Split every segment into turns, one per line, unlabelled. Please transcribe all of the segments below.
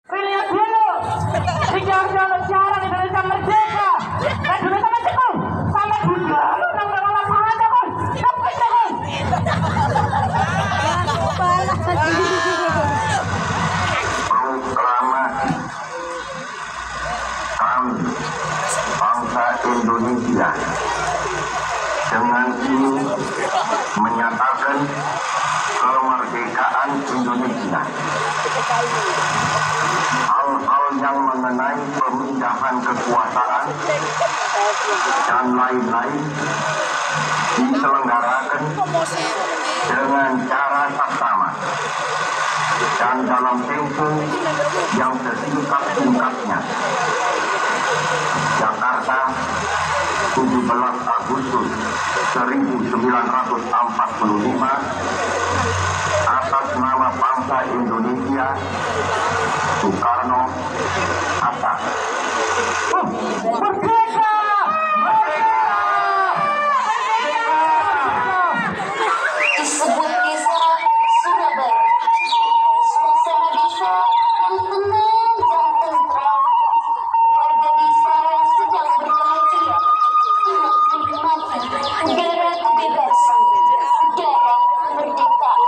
Pilih dulu. Dijaga syarat Indonesia merdeka. Indonesia merdeka. Sampai juga. Nang saja pun. Sampai pun.
Proklamasi kami bangsa Indonesia dengan ini menyatakan kemerdekaan Indonesia. Hal-hal yang mengenai pemindahan kekuasaan dan lain-lain diselenggarakan dengan cara saksama dan dalam tempo yang sesingkat-singkatnya. Jakarta, 17 Agustus 1945, atas nama bangsa Indonesia, Soekarno Hatta.
Merdeka!
Disebut desa Surabaya, suasana desa yang tenang dan tentram. Warga desa sedang berbahagia, menikmati udara kebebasan, udara kemerdekaan.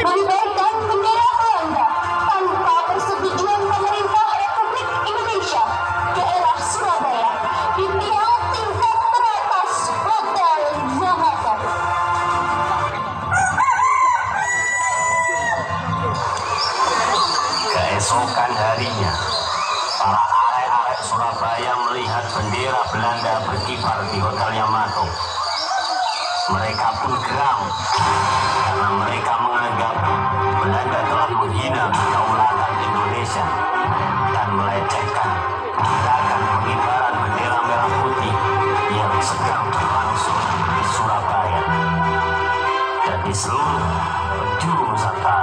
Mengibarkan bendera Belanda tanpa persetujuan pemerintah Republik Indonesia daerah Surabaya di tiang tingkat teratas Hotel Yamaha.
Keesokan harinya, para arek-arek
arek-arek Surabaya melihat bendera Belanda berkibar di Hotel Yamato. Mereka pun geram karena mereka menganggap Belanda telah menghina kedaulatan Indonesia dan melecehkan gerakan pengibaran bendera merah putih yang sedang berlangsung di Surabaya dan di seluruh penjuru Nusantara.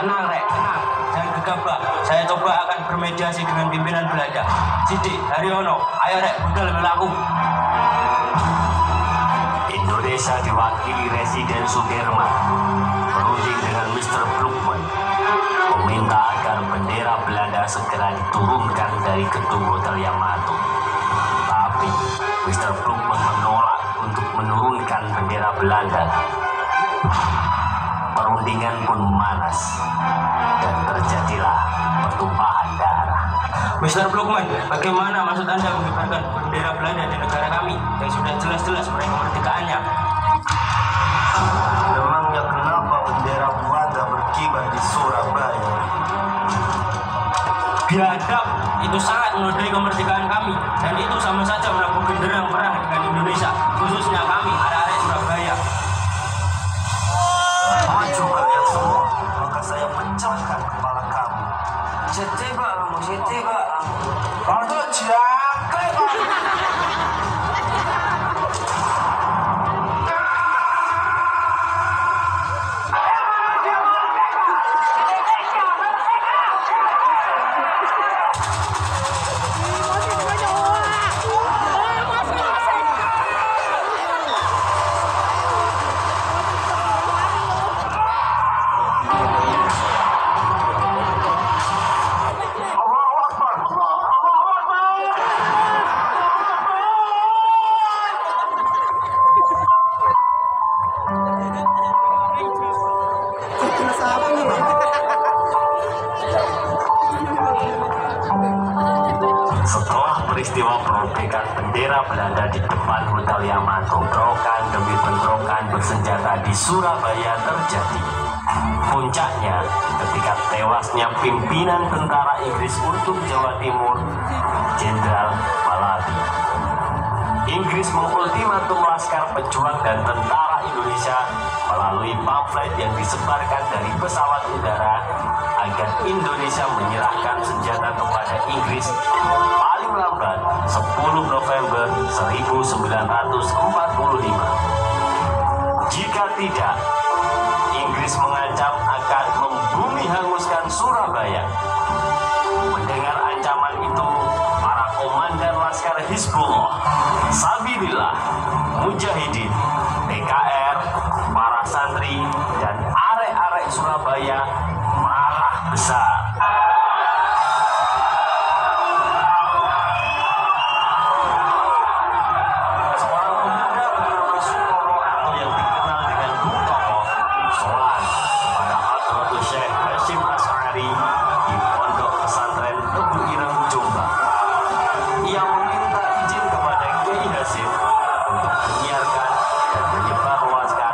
Tenang Rek, tenang, jangan gegabah. Saya coba akan bermediasi dengan pimpinan Belanda. Sidik, Haryono, ayo Rek, budal melaku.
Indonesia diwakili Residen Sudirman berunding dengan Mr. Blukman meminta agar bendera Belanda segera diturunkan dari gedung Hotel Yamato. Tapi Mr. Blukman menolak untuk menurunkan bendera Belanda. Perundingan pun memanas dan terjadilah pertumpahan darah.
Mr. Blukman, bagaimana maksud Anda mengibarkan bendera Belanda di negara kami yang sudah jelas-jelas meraih kemerdekaannya?
Memangnya kenapa bendera Belanda berkibar di Surabaya?
Biadab, itu sangat menodai kemerdekaan kami dan itu sama saja melakukan genderang perang dengan Indonesia, khususnya kami, arek-arek Surabaya.
Maju kalian semua, maka saya pecahkan kepala kamu.
Setiba kamu, setiba.
Kamu jaga, Setelah peristiwa perobekan bendera Belanda di depan Hotel Yamato, bentrokan demi bentrokan bersenjata di Surabaya terjadi. Puncaknya ketika tewasnya pimpinan tentara Inggris untuk Jawa Timur, Jenderal Pahlavi. Inggris mengultimatum laskar pejuang dan tentara Indonesia melalui pamflet yang disebarkan dari pesawat udara agar Indonesia menyerahkan senjata kepada Inggris paling lambat 10 November 1945. Jika tidak, Inggris mengancam akan membumi hanguskan Surabaya. Mendengar ancaman itu, para komandan Laskar Hizbullah, Sabilillah, Mujahidin, PKR, para santri, dan arek-arek Surabaya marah besar. Seorang pemuda bernama Sukoro atau yang dikenal dengan Bung Tomo soal kepada Hadratul Syekh Hasyim Asy'ari di Pondok Pesantren Tebu Ireng, Jombang. Ia meminta izin kepada Kiai Hasyim untuk menyiarkan dan menyebarluaskan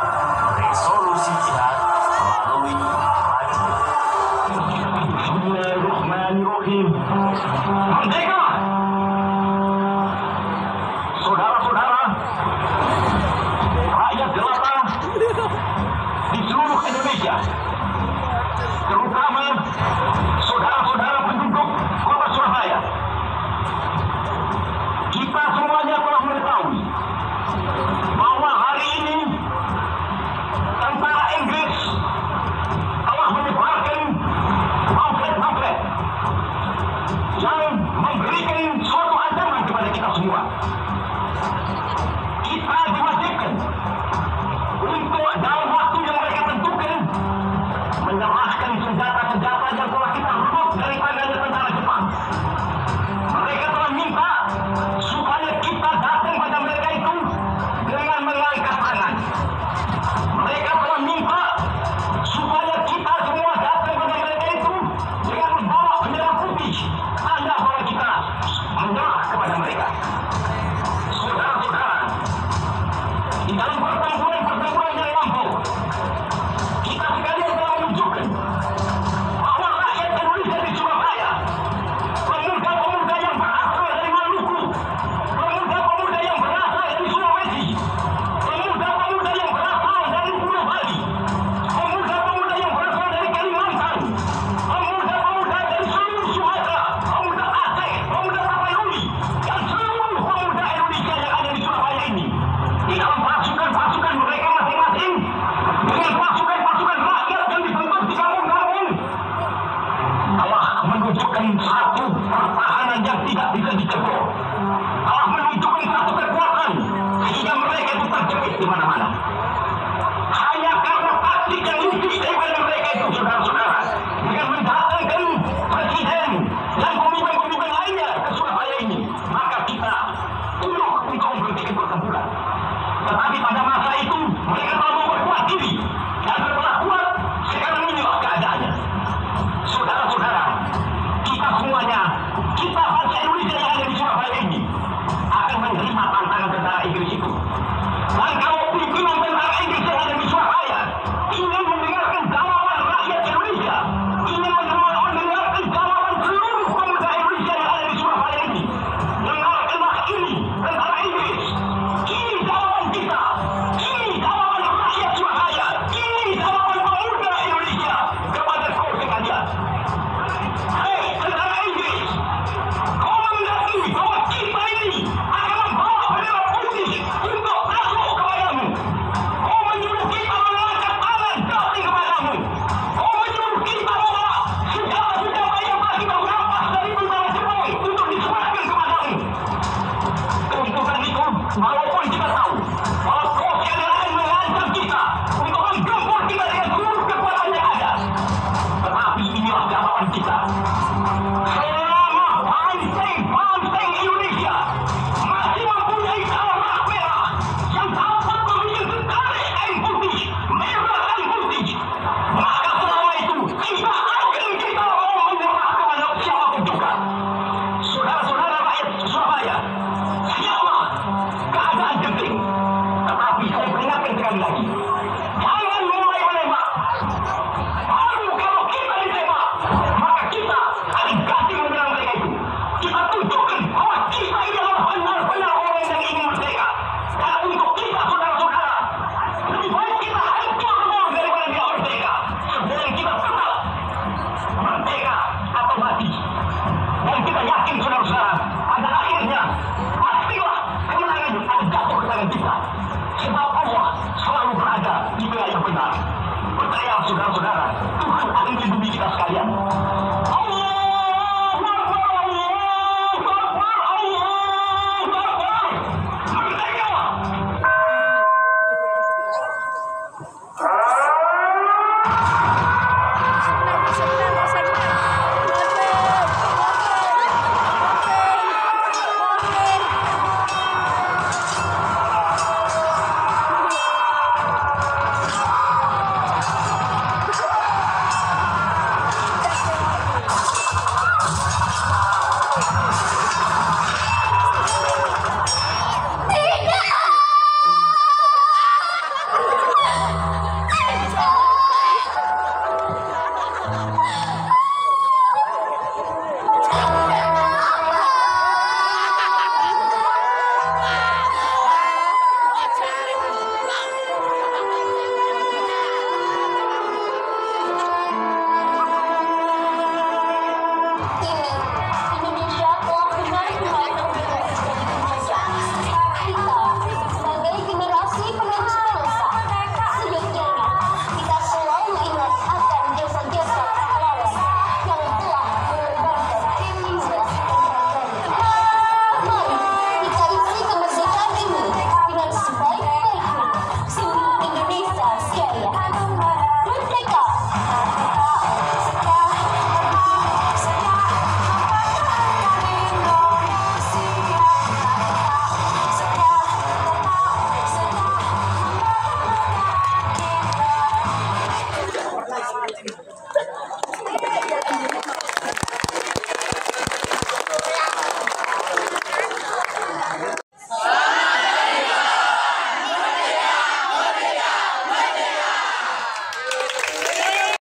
resolusi jihad melalui radio. Bismillahirrahmanirrahim. Merdeka! Saudara-saudara, rakyat jelata di seluruh Indonesia, terutama saudara-saudara penduduk kota Surabaya, kita semuanya telah mengetahui bahwa hari ini tentara Inggris telah menyebarkan pamflet-pamflet yang memberikan suatu ancaman kepada kita semua. Kita diwajibkan untuk dalam waktu yang mereka tentukan menyerahkan senjata-senjata yang telah kita rebut daripada
Anjing.